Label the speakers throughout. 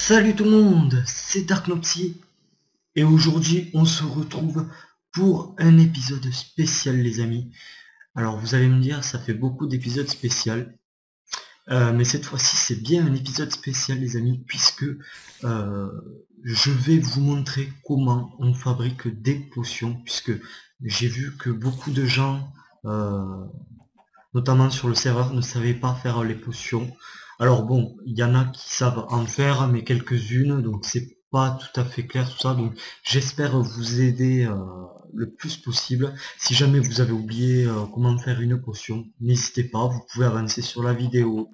Speaker 1: Salut tout le monde, c'est Darknopsy et aujourd'hui on se retrouve pour un épisode spécial les amis. Alors vous allez me dire ça fait beaucoup d'épisodes spéciaux, mais cette fois-ci c'est bien un épisode spécial les amis puisque je vais vous montrer comment on fabrique des potions puisque j'ai vu que beaucoup de gens, notamment sur le serveur, ne savaient pas faire les potions. Alors bon, il y en a qui savent en faire, mais quelques-unes, donc c'est pas tout à fait clair tout ça, donc j'espère vous aider le plus possible. Si jamais vous avez oublié comment faire une potion, n'hésitez pas, vous pouvez avancer sur la vidéo.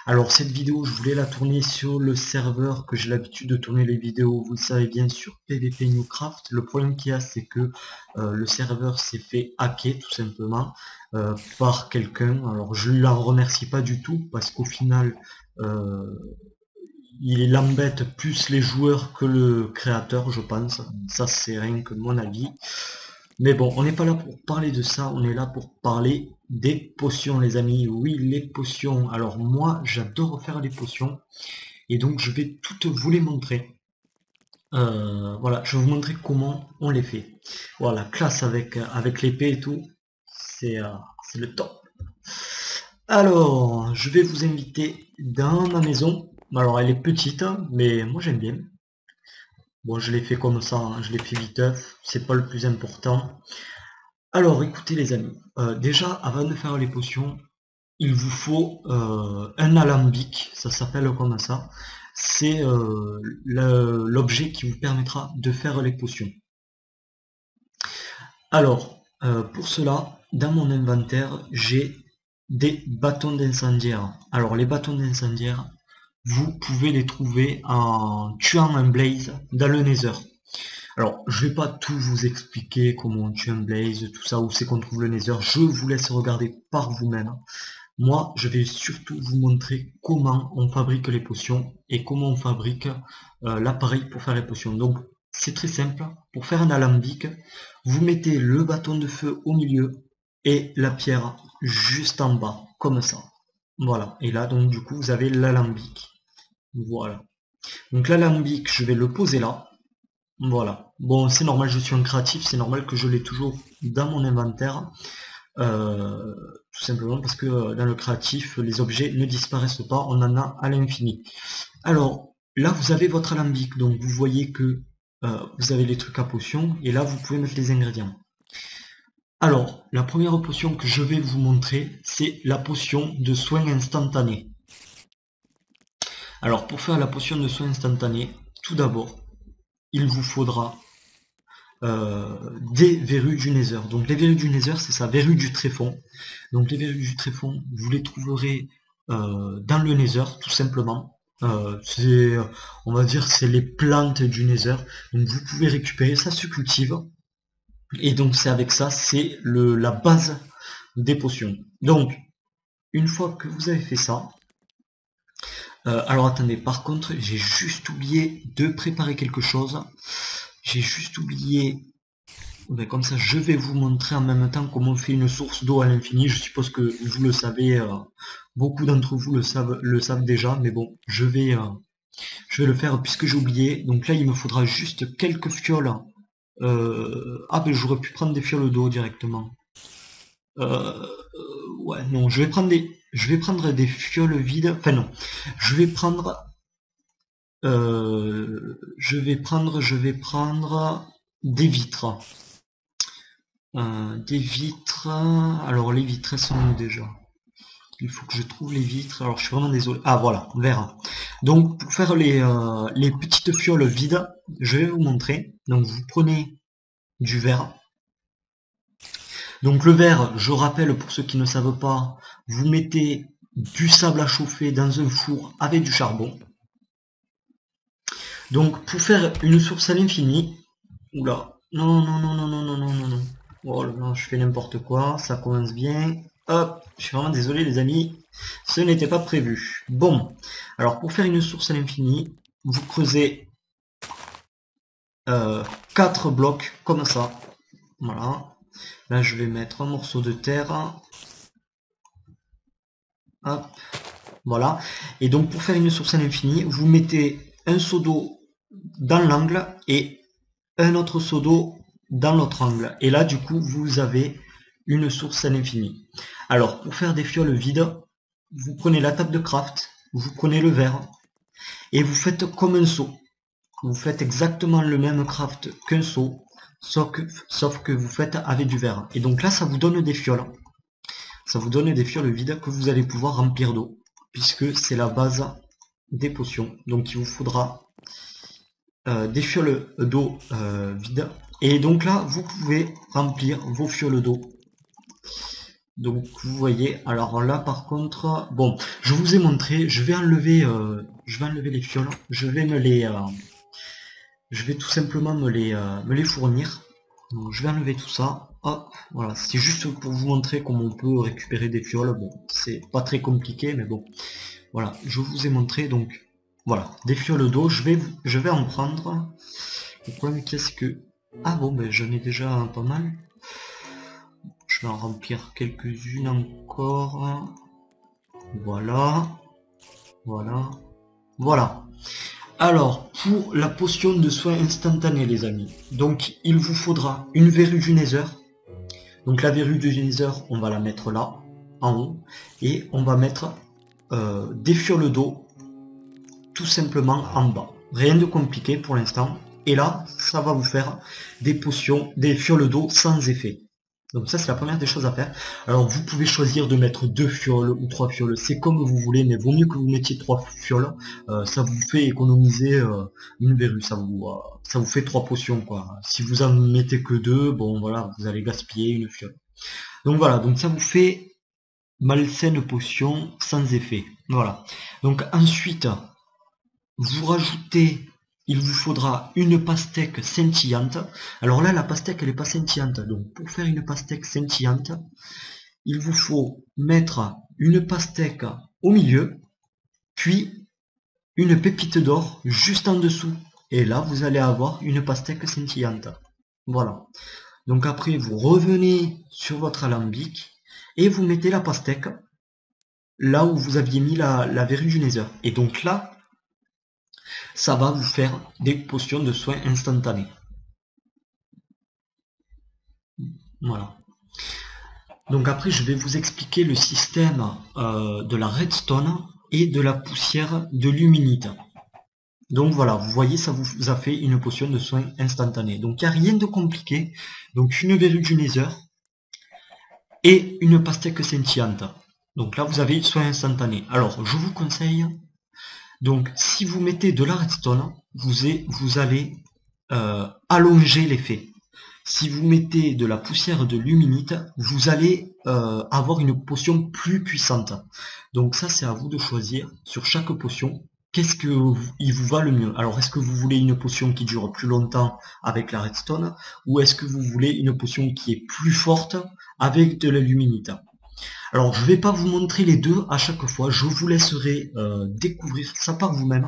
Speaker 1: Alors cette vidéo, je voulais la tourner sur le serveur que j'ai l'habitude de tourner les vidéos, vous le savez bien, sur PvP Newcraft. Le problème qu'il y a, c'est que le serveur s'est fait hacker tout simplement par quelqu'un. Alors je ne l'en remercie pas du tout parce qu'au final, euh, il embête plus les joueurs que le créateur, je pense. Ça c'est rien que mon avis. Mais bon, on n'est pas là pour parler de ça, on est là pour parler des potions les amis. Oui, les potions. Alors moi, j'adore faire les potions. Et donc je vais toutes vous les montrer. Voilà, je vais vous montrer comment on les fait. Voilà, classe avec l'épée et tout. C'est le top. Alors, je vais vous inviter dans ma maison. Alors elle est petite, hein, mais moi j'aime bien. Bon, je l'ai fait comme ça, hein, je l'ai fait viteuf, c'est pas le plus important. Alors écoutez les amis, déjà avant de faire les potions, il vous faut un alambic, ça s'appelle comme ça. C'est l'objet qui vous permettra de faire les potions. Alors, pour cela, dans mon inventaire, j'ai des bâtons d'incendiaire. Alors les bâtons d'incendiaire, vous pouvez les trouver en tuant un blaze dans le nether. Alors, je vais pas tout vous expliquer comment on tue un blaze, tout ça, où c'est qu'on trouve le nether, je vous laisse regarder par vous-même. Moi, je vais surtout vous montrer comment on fabrique les potions et comment on fabrique l'appareil pour faire les potions. Donc, c'est très simple. Pour faire un alambic, vous mettez le bâton de feu au milieu et la pierre juste en bas, comme ça. Voilà. Et là, donc, du coup, vous avez l'alambic. Voilà. Donc, l'alambic, je vais le poser là. Voilà. Bon, c'est normal, je suis un créatif, c'est normal que je l'ai toujours dans mon inventaire. Euh, Tout simplement parce que dans le créatif, les objets ne disparaissent pas, on en a à l'infini. Alors, là, vous avez votre alambic, donc vous voyez que vous avez les trucs à potion, et là, vous pouvez mettre les ingrédients. Alors, la première potion que je vais vous montrer, c'est la potion de soin instantané. Alors, pour faire la potion de soin instantané, tout d'abord, il vous faudra des verrues du Nether. Donc les verrues du Nether, c'est ça, verrues du tréfonds. Donc les verrues du tréfonds, vous les trouverez dans le Nether, tout simplement. C'est, on va dire, c'est les plantes du Nether. Donc vous pouvez récupérer, ça se cultive. Et donc c'est avec ça, c'est la base des potions. Donc, une fois que vous avez fait ça, alors attendez, par contre, j'ai juste oublié de préparer quelque chose. J'ai juste oublié. Ben, comme ça, je vais vous montrer en même temps comment on fait une source d'eau à l'infini. Je suppose que vous le savez, beaucoup d'entre vous le savent déjà, mais bon, je vais le faire puisque j'ai oublié. Donc là, il me faudra juste quelques fioles. Ah ben j'aurais pu prendre des fioles d'eau directement. Euh, ouais, non, je vais prendre des fioles vides. Enfin non, je vais prendre, je vais prendre des vitres. Des vitres. Alors les vitres, elles sont où déjà? Il faut que je trouve les vitres. Alors je suis vraiment désolé. Ah voilà, verre. Donc pour faire les petites fioles vides, je vais vous montrer. Donc vous prenez du verre. Donc le verre, je rappelle pour ceux qui ne savent pas, vous mettez du sable à chauffer dans un four avec du charbon. Donc pour faire une source à l'infini, oula, non, non, non, non, non, non, non, non, non. Oh là là, je fais n'importe quoi, ça commence bien. Hop, je suis vraiment désolé les amis, ce n'était pas prévu. Bon, alors pour faire une source à l'infini, vous creusez 4 blocs comme ça. Voilà. Là je vais mettre un morceau de terre. Hop, voilà. Et donc pour faire une source à l'infini, vous mettez un seau d'eau dans l'angle et un autre seau d'eau dans l'autre angle. Et là, du coup, vous avez une source à l'infini. Alors, pour faire des fioles vides, vous prenez la table de craft, vous prenez le verre, et vous faites comme un seau. Vous faites exactement le même craft qu'un seau, sauf que vous faites avec du verre. Et donc là, ça vous donne des fioles. Ça vous donne des fioles vides que vous allez pouvoir remplir d'eau, puisque c'est la base des potions. Donc il vous faudra des fioles d'eau vides. Et donc là, vous pouvez remplir vos fioles d'eau. Donc vous voyez, alors là par contre, bon, je vous ai montré, je vais enlever les fioles, je vais tout simplement me les fournir. Donc, je vais enlever tout ça. Hop, voilà, c'est juste pour vous montrer comment on peut récupérer des fioles. Bon, c'est pas très compliqué, mais bon, voilà, je vous ai montré. Donc voilà, des fioles d'eau, je vais en prendre. Le problème, qu'est-ce que... Ah bon, ben j'en ai déjà pas mal. Je vais en remplir quelques-unes encore. Voilà. Voilà. Voilà. Alors, pour la potion de soin instantané, les amis. Donc, il vous faudra une verrue du Nether. Donc, la verrue du Nether, on va la mettre là, en haut. Et on va mettre des fioles d'eau, tout simplement en bas. Rien de compliqué pour l'instant. Et là, ça va vous faire des potions, des fioles d'eau sans effet. Donc ça, c'est la première des choses à faire. Alors, vous pouvez choisir de mettre 2 fioles ou 3 fioles. C'est comme vous voulez, mais vaut mieux que vous mettiez 3 fioles. Ça vous fait économiser une verrue. Ça vous fait 3 potions, quoi. Si vous en mettez que 2, bon, voilà, vous allez gaspiller une fiole. Donc voilà, donc ça vous fait malsaine potion sans effet. Voilà. Donc ensuite, vous rajoutez, il vous faudra une pastèque scintillante. Alors là, la pastèque, elle n'est pas scintillante. Donc pour faire une pastèque scintillante, il vous faut mettre une pastèque au milieu, puis une pépite d'or juste en dessous. Et là, vous allez avoir une pastèque scintillante. Voilà. Donc après, vous revenez sur votre alambic et vous mettez la pastèque là où vous aviez mis la verrue du Nether. Et donc là, ça va vous faire des potions de soins instantanés. Voilà. Donc après, je vais vous expliquer le système de la redstone et de la poussière de luminite. Donc voilà, vous voyez, ça vous a fait une potion de soins instantanée. Donc il n'y a rien de compliqué. Donc une verrue du Nether et une pastèque scintillante. Donc là, vous avez soins instantanés. Alors, je vous conseille, donc si vous mettez de la redstone, vous allez allonger l'effet. Si vous mettez de la poussière de luminite, vous allez avoir une potion plus puissante. Donc ça, c'est à vous de choisir sur chaque potion. Qu'est-ce que il vous va le mieux? Alors, est-ce que vous voulez une potion qui dure plus longtemps avec la redstone, ou est-ce que vous voulez une potion qui est plus forte avec de la luminite? Alors, je ne vais pas vous montrer les deux à chaque fois, je vous laisserai découvrir ça par vous-même.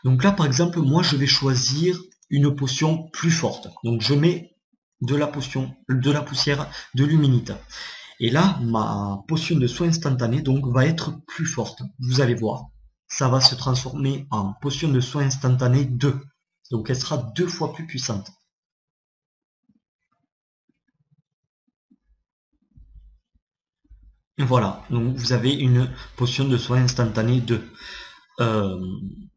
Speaker 1: Donc là, par exemple, moi, je vais choisir une potion plus forte. Donc, je mets de la poussière de luminite. Et là, ma potion de soin instantané donc va être plus forte. Vous allez voir, ça va se transformer en potion de soin instantané 2. Donc elle sera 2 fois plus puissante. Voilà, donc vous avez une potion de soin instantané 2.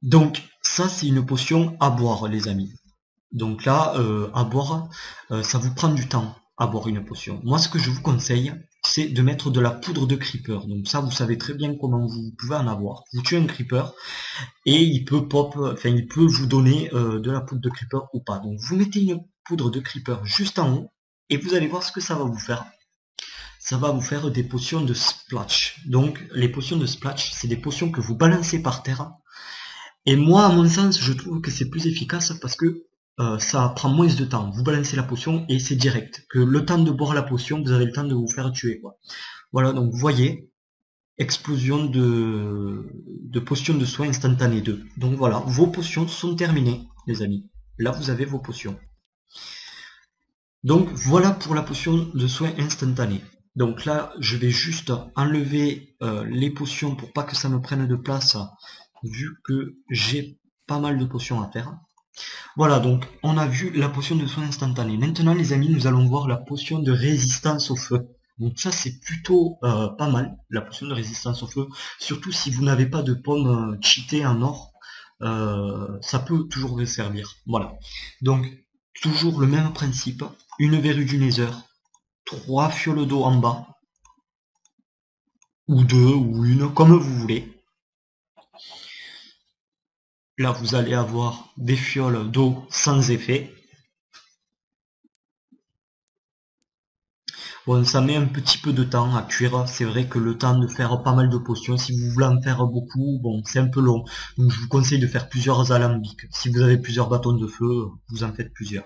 Speaker 1: Donc ça, c'est une potion à boire, les amis. Donc là, à boire, ça vous prend du temps à boire une potion. Moi, ce que je vous conseille, c'est de mettre de la poudre de creeper. Donc ça, vous savez très bien comment vous pouvez en avoir. Vous tuez un creeper et il peut il peut vous donner de la poudre de creeper ou pas. Donc vous mettez une poudre de creeper juste en haut et vous allez voir ce que ça va vous faire. Ça va vous faire des potions de splash. Donc les potions de splash, c'est des potions que vous balancez par terre. Et moi, à mon sens, je trouve que c'est plus efficace parce que ça prend moins de temps. Vous balancez la potion et c'est direct. Que le temps de boire la potion, vous avez le temps de vous faire tuer, quoi. Voilà, donc vous voyez, explosion de potions de soins instantanées 2. Donc voilà, vos potions sont terminées, les amis. Là, vous avez vos potions. Donc voilà pour la potion de soins instantanés. Donc là, je vais juste enlever les potions pour pas que ça me prenne de place, vu que j'ai pas mal de potions à faire. Voilà, donc on a vu la potion de soin instantané. Maintenant les amis, nous allons voir la potion de résistance au feu. Donc ça c'est plutôt pas mal, la potion de résistance au feu. Surtout si vous n'avez pas de pommes cheatées en or, ça peut toujours vous servir. Voilà, donc toujours le même principe. Une verrue du Nether, 3 fioles d'eau en bas, ou 2, ou une, comme vous voulez. Là, vous allez avoir des fioles d'eau sans effet. Bon, ça met un petit peu de temps à cuire. C'est vrai que le temps de faire pas mal de potions, si vous voulez en faire beaucoup, bon, c'est un peu long. Donc, je vous conseille de faire plusieurs alambics. Si vous avez plusieurs bâtons de feu, vous en faites plusieurs.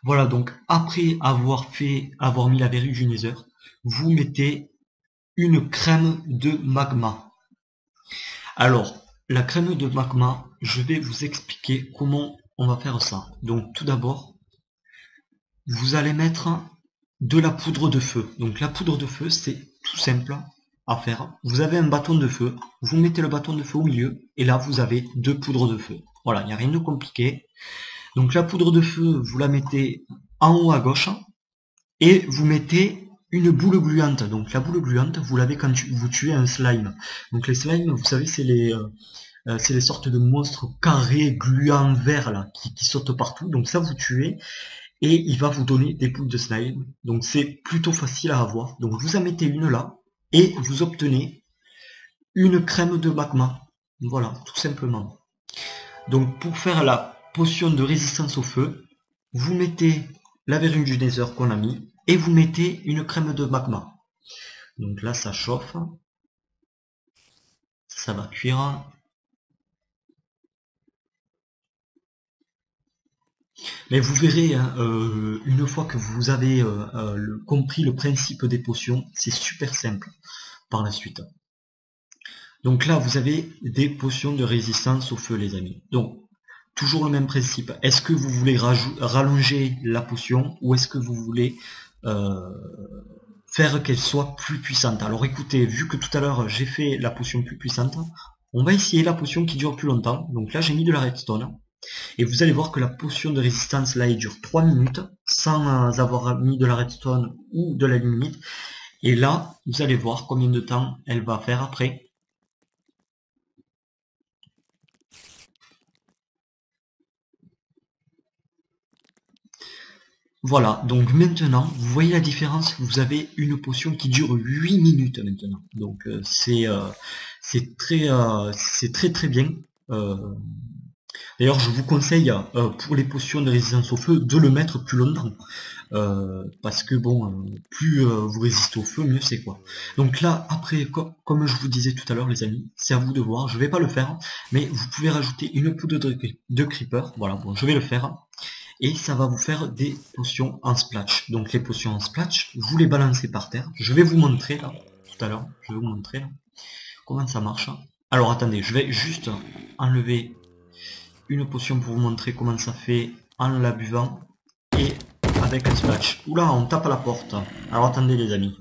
Speaker 1: Voilà, donc après avoir mis la verrue du Nether, vous mettez une crème de magma. Alors, la crème de magma, je vais vous expliquer comment on va faire ça. Donc tout d'abord, vous allez mettre de la poudre de feu. Donc la poudre de feu, c'est tout simple à faire. Vous avez un bâton de feu, vous mettez le bâton de feu au milieu, et là vous avez 2 poudres de feu. Voilà, il n'y a rien de compliqué. Donc la poudre de feu, vous la mettez en haut à gauche, et vous mettez une boule gluante. Donc la boule gluante, vous l'avez quand vous tuez un slime. Donc les slimes, vous savez, c'est les sortes de monstres carrés, gluants, verts, là, qui sautent partout. Donc ça, vous tuez, et il va vous donner des boules de slime. Donc c'est plutôt facile à avoir. Donc vous en mettez une là, et vous obtenez une crème de magma. Voilà, tout simplement. Donc pour faire la potion de résistance au feu, vous mettez la verrue du Nether qu'on a mis, et vous mettez une crème de magma. Donc là, ça chauffe. Ça va cuire. Mais vous verrez, hein, une fois que vous avez compris le principe des potions, c'est super simple par la suite. Donc là, vous avez des potions de résistance au feu, les amis. Donc, toujours le même principe. Est-ce que vous voulez rallonger la potion ou est-ce que vous voulez faire qu'elle soit plus puissante? Alors écoutez, vu que tout à l'heure j'ai fait la potion plus puissante, on va essayer la potion qui dure plus longtemps. Donc là, j'ai mis de la redstone. Et vous allez voir que la potion de résistance là elle dure 3 minutes sans avoir mis de la redstone ou de la limite. Et là vous allez voir combien de temps elle va faire après. Voilà, donc maintenant vous voyez la différence, vous avez une potion qui dure 8 minutes maintenant. Donc c'est très bien. D'ailleurs, je vous conseille, pour les potions de résistance au feu, de le mettre plus longtemps. Parce que bon, plus vous résistez au feu, mieux c'est quoi. Donc là, après, comme je vous disais tout à l'heure, les amis, c'est à vous de voir. Je vais pas le faire, mais vous pouvez rajouter une poudre de creeper. Voilà, bon, je vais le faire. Et ça va vous faire des potions en splash. Donc les potions en splash, vous les balancez par terre. Je vais vous montrer là, tout à l'heure. Je vais vous montrer là, comment ça marche. Alors attendez, je vais juste enlever une potion pour vous montrer comment ça fait en la buvant et avec un splash. Oula, on tape à la porte. Alors attendez les amis.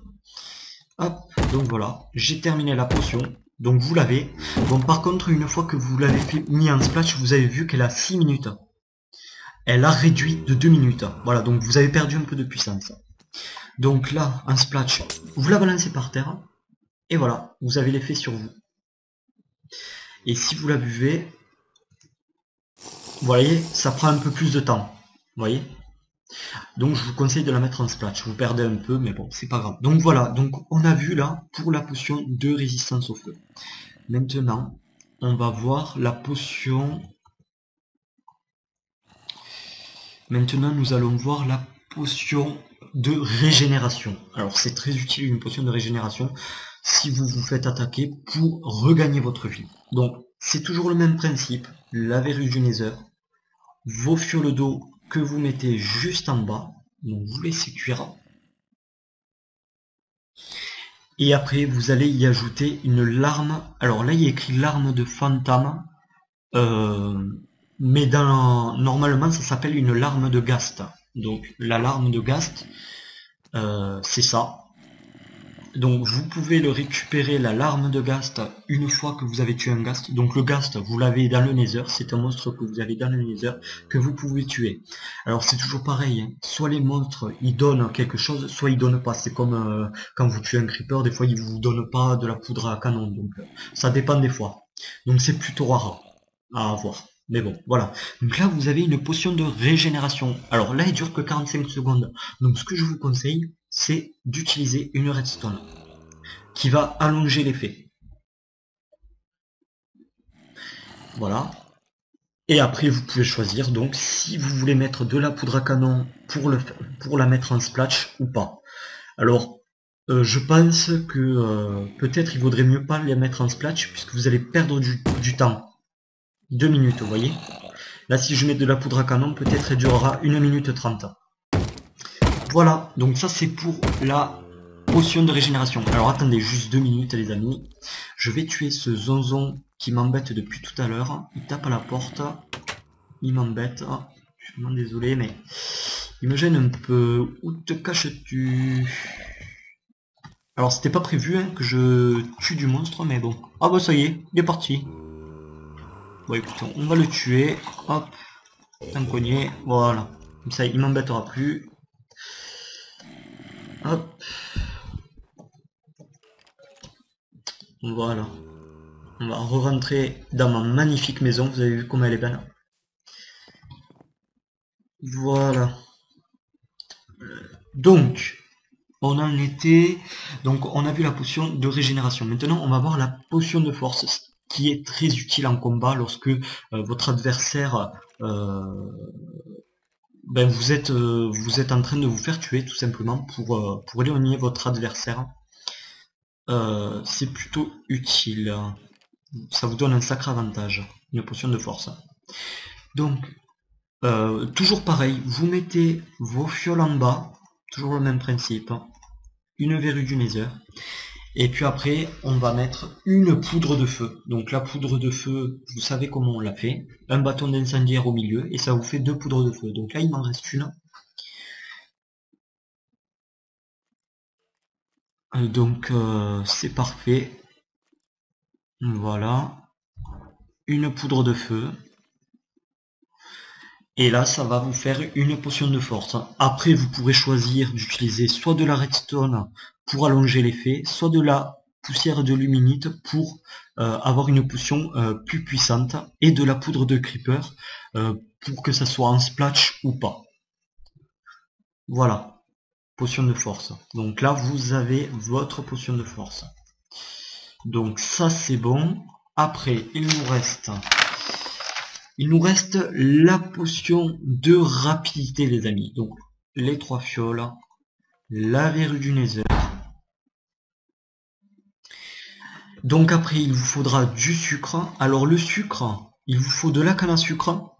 Speaker 1: Hop, donc voilà, j'ai terminé la potion. Donc vous l'avez. Bon par contre, une fois que vous l'avez mis en splash, vous avez vu qu'elle a 6 minutes. Elle a réduit de 2 minutes. Voilà, donc vous avez perdu un peu de puissance. Donc là, un splash, vous la balancez par terre. Et voilà, vous avez l'effet sur vous. Et si vous la buvez, vous voyez, ça prend un peu plus de temps. Vous voyez? Donc je vous conseille de la mettre en splash. Vous perdez un peu, mais bon, c'est pas grave. Donc voilà, donc on a vu là pour la potion de résistance au feu. Maintenant, on va voir la potion. Maintenant, nous allons voir la potion de régénération. Alors c'est très utile une potion de régénération si vous vous faites attaquer pour regagner votre vie. Donc c'est toujours le même principe. La verrue du Nether, vos fioles d'eau que vous mettez juste en bas, donc vous laissez cuire. Et après vous allez y ajouter une larme. Alors là il y a écrit larme de fantôme, mais normalement ça s'appelle une larme de Ghast. Donc la larme de Ghast, c'est ça. Donc vous pouvez le récupérer, la larme de Ghast, une fois que vous avez tué un Ghast. Donc le Ghast, vous l'avez dans le Nether, c'est un monstre que vous avez dans le Nether, que vous pouvez tuer. Alors c'est toujours pareil, hein. Soit les monstres, ils donnent quelque chose, soit ils donnent pas. C'est comme quand vous tuez un Creeper, des fois ils vous donnent pas de la poudre à canon. Donc ça dépend des fois. Donc c'est plutôt rare à avoir. Mais bon, voilà. Donc là, vous avez une potion de régénération. Alors là, elle dure que 45 secondes. Donc ce que je vous conseille, c'est d'utiliser une redstone qui va allonger l'effet. Voilà. Et après, vous pouvez choisir donc si vous voulez mettre de la poudre à canon pour la mettre en splash ou pas. Alors, je pense que peut-être il vaudrait mieux pas les mettre en splash puisque vous allez perdre du temps. 2 minutes, vous voyez. Là, si je mets de la poudre à canon, peut-être elle durera 1 minute 30. Voilà, donc ça c'est pour la potion de régénération. Alors attendez juste 2 minutes les amis. Je vais tuer ce zonzon qui m'embête depuis tout à l'heure. Il tape à la porte. Il m'embête. Oh, je suis vraiment désolé mais il me gêne un peu. Où te caches-tu? Alors c'était pas prévu hein, que je tue du monstre mais bon. Ah bah ça y est, il est parti. Bon écoute, on va le tuer. Hop. Un cogné. Voilà. Comme ça il m'embêtera plus. Hop. Voilà. On va re-rentrer dans ma magnifique maison. Vous avez vu comment elle est belle. Voilà. Donc, on en était... Donc, on a vu la potion de régénération. Maintenant, on va voir la potion de force, qui est très utile en combat lorsque votre adversaire... ben vous êtes en train de vous faire tuer, tout simplement, pour éloigner votre adversaire. C'est plutôt utile. Ça vous donne un sacré avantage, une potion de force. Donc, toujours pareil, vous mettez vos fioles en bas, toujours le même principe, une verrue du Nether, et puis après on va mettre une poudre de feu. Donc la poudre de feu, vous savez comment on l'a fait, un bâton d'incendiaire au milieu, et ça vous fait 2 poudres de feu. Donc là il m'en reste une. Donc c'est parfait. Voilà, une poudre de feu. Et là, ça va vous faire une potion de force. Après, vous pourrez choisir d'utiliser soit de la redstone pour allonger l'effet, soit de la poussière de luminite pour avoir une potion plus puissante, et de la poudre de creeper pour que ça soit en splash ou pas. Voilà, potion de force. Donc là, vous avez votre potion de force. Donc ça, c'est bon. Après, il nous reste la potion de rapidité les amis. Donc les 3 fioles, la verrue du Nether. Donc après il vous faudra du sucre. Alors le sucre, il vous faut de la canne à sucre.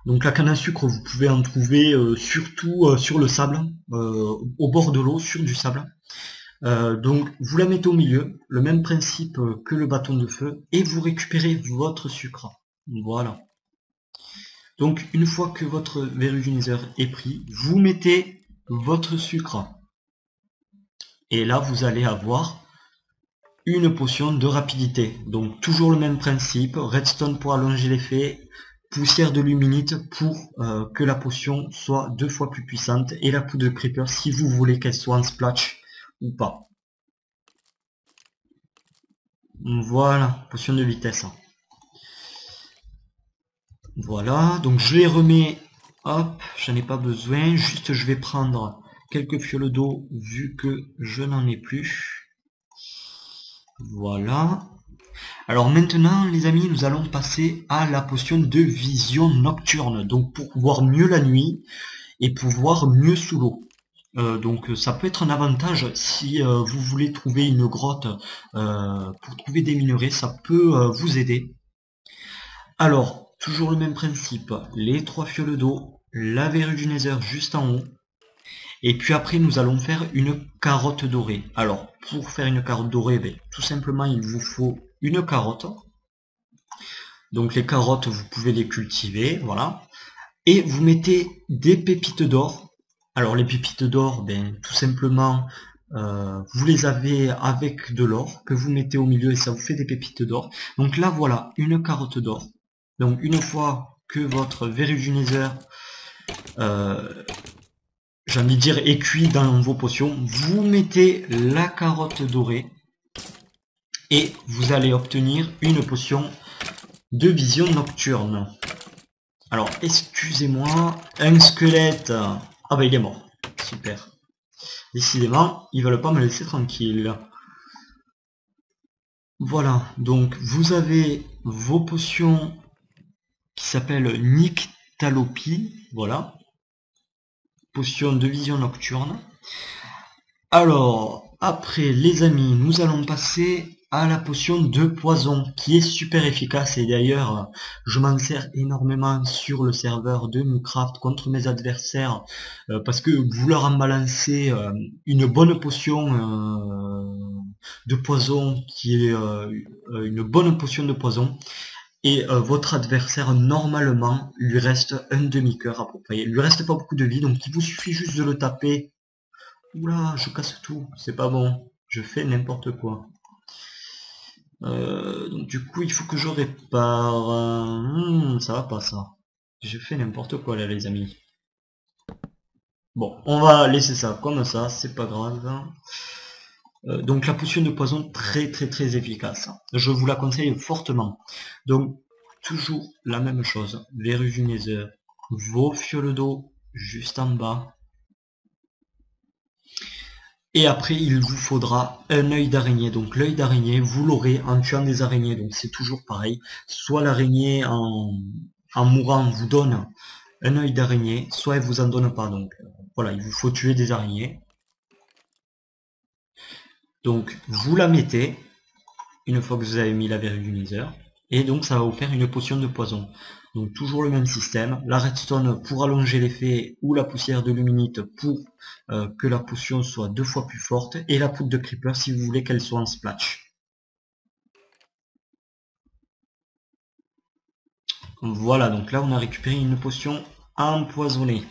Speaker 1: Donc la canne à sucre vous pouvez en trouver surtout sur le sable, au bord de l'eau, sur du sable. Donc vous la mettez au milieu, le même principe que le bâton de feu, et vous récupérez votre sucre. Voilà. Donc une fois que votre verrue du Nether est pris, vous mettez votre sucre. Et là vous allez avoir une potion de rapidité. Donc toujours le même principe, redstone pour allonger l'effet, poussière de luminite pour que la potion soit 2 fois plus puissante, et la poudre de creeper si vous voulez qu'elle soit en splash ou pas. Voilà, potion de vitesse. Voilà, donc je les remets, hop, j'en ai pas besoin, juste je vais prendre quelques fioles d'eau vu que je n'en ai plus. Voilà. Alors maintenant les amis, nous allons passer à la potion de vision nocturne, donc pour voir mieux la nuit et pour voir mieux sous l'eau. Donc ça peut être un avantage si vous voulez trouver une grotte pour trouver des minerais, ça peut vous aider. Alors, toujours le même principe, les 3 fioles d'eau, la verrue du Nether juste en haut, et puis après nous allons faire une carotte dorée. Alors, pour faire une carotte dorée, ben, tout simplement il vous faut une carotte. Donc les carottes, vous pouvez les cultiver, voilà. Et vous mettez des pépites d'or. Alors les pépites d'or, ben, tout simplement, vous les avez avec de l'or que vous mettez au milieu et ça vous fait des pépites d'or. Donc là voilà une carotte d'or. Donc une fois que votre verrue du Nether, j'ai envie de dire, est cuit dans vos potions, vous mettez la carotte dorée et vous allez obtenir une potion de vision nocturne. Alors excusez-moi, un squelette. Ah bah il est mort, super. Décidément, ils veulent pas me laisser tranquille. Voilà, donc vous avez vos potions qui s'appellent Nyctalopie, voilà, potion de vision nocturne. Alors, après les amis, nous allons passer à la potion de poison qui est super efficace et d'ailleurs je m'en sers énormément sur le serveur de Minecraft contre mes adversaires parce que vous leur en balancez une bonne potion de poison qui est une bonne potion de poison et votre adversaire normalement lui reste un demi-cœur à peu près. Il lui reste pas beaucoup de vie donc il vous suffit juste de le taper. Oula, je casse tout, c'est pas bon, je fais n'importe quoi. Donc du coup il faut que je répare. Ça va pas ça. Je fais n'importe quoi là les amis. Bon, on va laisser ça comme ça, c'est pas grave. Donc la potion de poison très efficace. Je vous la conseille fortement. Donc toujours la même chose. Verrue du Nether, vos fioles d'eau juste en bas. Et après, il vous faudra un œil d'araignée. Donc l'œil d'araignée, vous l'aurez en tuant des araignées. Donc c'est toujours pareil. Soit l'araignée en mourant vous donne un œil d'araignée, soit elle vous en donne pas. Donc voilà, il vous faut tuer des araignées. Donc vous la mettez, une fois que vous avez mis la verrue du Nether. Et donc ça va vous faire une potion de poison. Donc toujours le même système, la redstone pour allonger l'effet ou la poussière de luminite pour que la potion soit 2 fois plus forte et la poudre de creeper si vous voulez qu'elle soit en splash. Voilà, donc là on a récupéré une potion empoisonnée.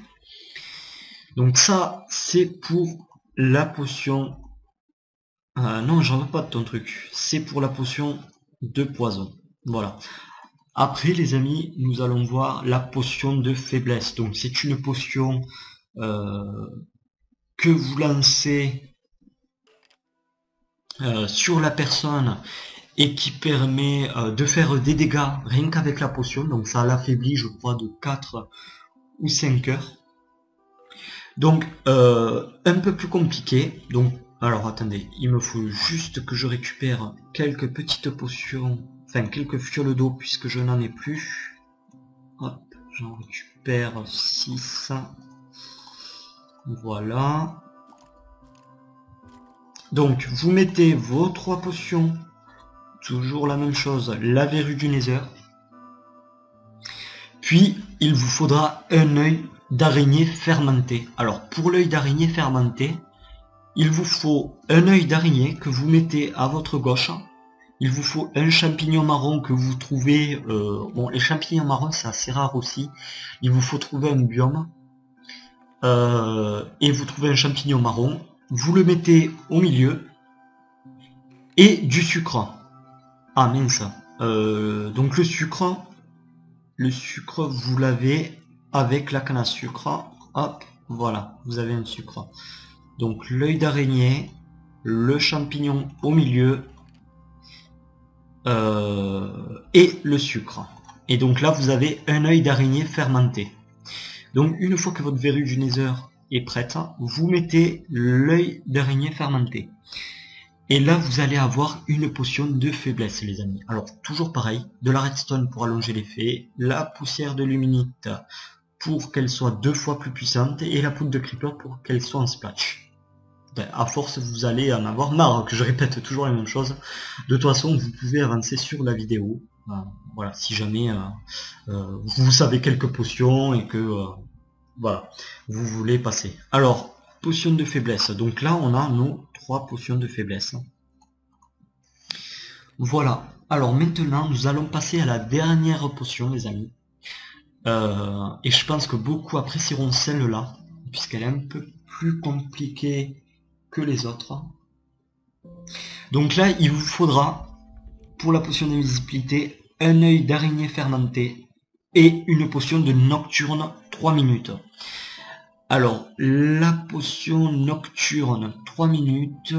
Speaker 1: Donc ça c'est pour la potion... non j'en veux pas de ton truc, c'est pour la potion de poison. Voilà. Après les amis, nous allons voir la potion de faiblesse. Donc c'est une potion que vous lancez sur la personne et qui permet de faire des dégâts rien qu'avec la potion. Donc ça l'affaiblit je crois de 4 ou 5 heures. Donc un peu plus compliqué. Donc alors attendez, il me faut juste que je récupère quelques petites potions, enfin quelques fioles d'eau puisque je n'en ai plus. Hop, j'en récupère 6. Voilà. Donc vous mettez vos 3 potions, toujours la même chose, la verrue du Nether. Puis il vous faudra un œil d'araignée fermenté. Alors pour l'œil d'araignée fermenté, il vous faut un œil d'araignée que vous mettez à votre gauche. Il vous faut un champignon marron que vous trouvez... bon, les champignons marrons c'est assez rare aussi. Il vous faut trouver un biome. Et vous trouvez un champignon marron. Vous le mettez au milieu. Et du sucre. Ah mince. Donc le sucre vous l'avez avec la canne à sucre. Hop, voilà, vous avez un sucre. Donc l'œil d'araignée, le champignon au milieu et le sucre. Et donc là vous avez un œil d'araignée fermenté. Donc une fois que votre verrue du Nether est prête, vous mettez l'œil d'araignée fermenté. Et là, vous allez avoir une potion de faiblesse, les amis. Alors, toujours pareil, de la redstone pour allonger l'effet, la poussière de luminite pour qu'elle soit 2 fois plus puissante, et la poudre de creeper pour qu'elle soit en splash. Ben, à force, vous allez en avoir marre, que je répète toujours la même chose. De toute façon, vous pouvez avancer sur la vidéo. Voilà, si jamais vous savez quelques potions et que voilà, vous voulez passer. Alors, potion de faiblesse. Donc là, on a nos 3 potions de faiblesse. Voilà. Alors maintenant, nous allons passer à la dernière potion, les amis. Et je pense que beaucoup apprécieront celle-là, puisqu'elle est un peu plus compliquée que les autres. Donc là, il vous faudra, pour la potion d'invisibilité, un œil d'araignée fermenté et une potion de nocturne 3 minutes. Alors, la potion nocturne 3 minutes.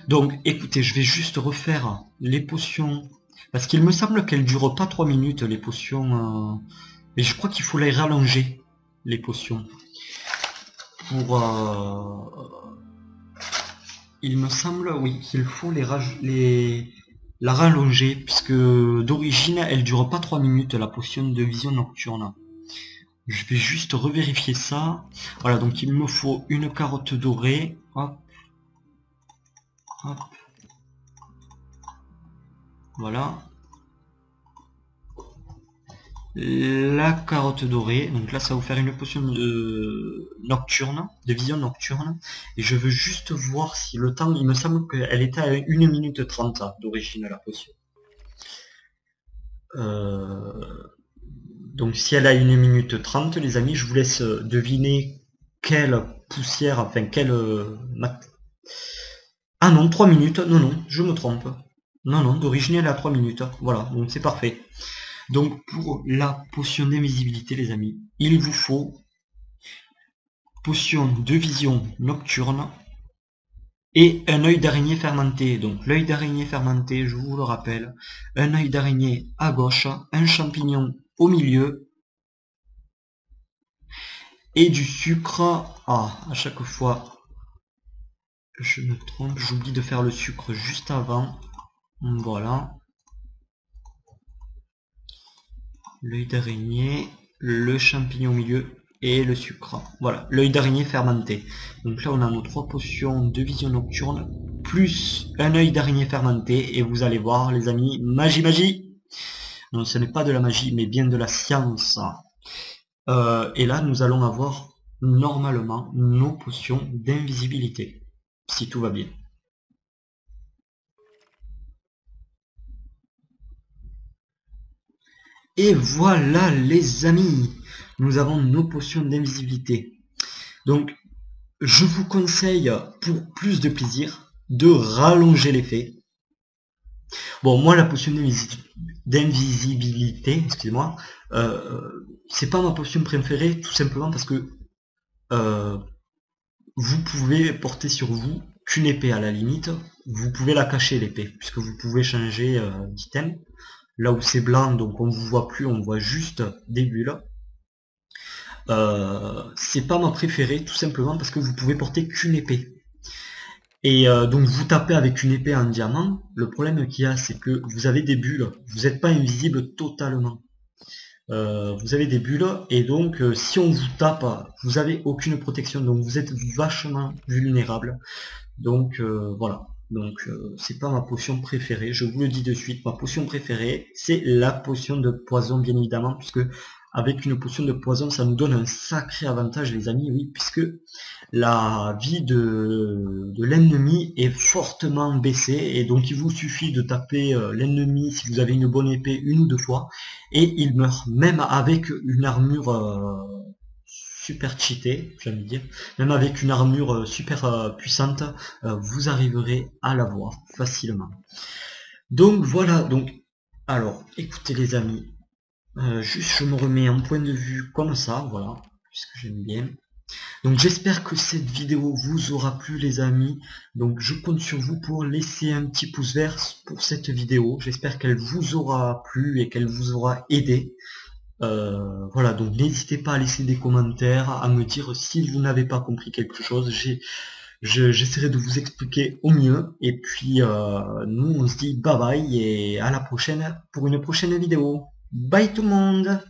Speaker 1: Donc, écoutez, je vais juste refaire les potions. Parce qu'il me semble qu'elles durent pas 3 minutes, les potions. Mais je crois qu'il faut les rallonger, les potions. Pour... Il me semble, oui, qu'il faut la rallonger, puisque d'origine, elle dure pas 3 minutes, la potion de vision nocturne. Je vais juste revérifier ça. Voilà, donc il me faut une carotte dorée. Hop. Hop. Voilà. La carotte dorée. Donc là, ça va vous faire une potion de nocturne, de vision nocturne. Et je veux juste voir si le temps, il me semble qu'elle était à 1 minute 30 d'origine, la potion. Donc si elle a 1 minute 30, les amis, je vous laisse deviner quelle poussière, enfin quelle... Ah non, 3 minutes, non, je me trompe. Non, d'origine elle est à 3 minutes, voilà, donc c'est parfait. Donc pour la potion d'invisibilité, les amis, il vous faut potion de vision nocturne et un œil d'araignée fermenté. Donc l'œil d'araignée fermenté, je vous le rappelle, un œil d'araignée à gauche, un champignon au milieu, et du sucre. Ah, à chaque fois, je me trompe, j'oublie de faire le sucre juste avant. Voilà. L'œil d'araignée, le champignon au milieu et le sucre. Voilà, l'œil d'araignée fermenté. Donc là, on a nos 3 potions de vision nocturne, plus un œil d'araignée fermenté. Et vous allez voir, les amis, magie. Non, ce n'est pas de la magie, mais bien de la science. Et là, nous allons avoir normalement nos potions d'invisibilité, si tout va bien. Et voilà les amis, nous avons nos potions d'invisibilité. Donc, je vous conseille, pour plus de plaisir, de rallonger l'effet. Bon, moi, la potion d'invisibilité, excusez-moi, c'est pas ma potion préférée, tout simplement parce que vous pouvez porter sur vous qu'une épée à la limite. Vous pouvez la cacher, l'épée, puisque vous pouvez changer d'item. Là où c'est blanc, donc on vous voit plus, on voit juste des bulles. C'est pas ma préférée, tout simplement parce que vous pouvez porter qu'une épée. Et donc vous tapez avec une épée en diamant. Le problème qu'il y a, c'est que vous avez des bulles. Vous n'êtes pas invisible totalement. Vous avez des bulles, et donc si on vous tape, vous avez aucune protection, donc vous êtes vachement vulnérable. Donc voilà. Donc c'est pas ma potion préférée, je vous le dis de suite. Ma potion préférée, c'est la potion de poison, bien évidemment, puisque avec une potion de poison, ça nous donne un sacré avantage, les amis, oui, puisque la vie de l'ennemi est fortement baissée, et donc il vous suffit de taper l'ennemi, si vous avez une bonne épée, 1 ou 2 fois, et il meurt, même avec une armure super cheatée, j'ai envie de dire, même avec une armure super puissante, vous arriverez à l'avoir facilement. Donc voilà, donc, alors, écoutez les amis, juste je me remets en point de vue comme ça, voilà, puisque j'aime bien. Donc j'espère que cette vidéo vous aura plu, les amis. Donc je compte sur vous pour laisser un petit pouce vert pour cette vidéo. J'espère qu'elle vous aura plu et qu'elle vous aura aidé. Voilà, donc n'hésitez pas à laisser des commentaires, à me dire si vous n'avez pas compris quelque chose. J'essaierai de vous expliquer au mieux. Et puis nous on se dit bye bye et à la prochaine pour une prochaine vidéo. Bye tout le monde!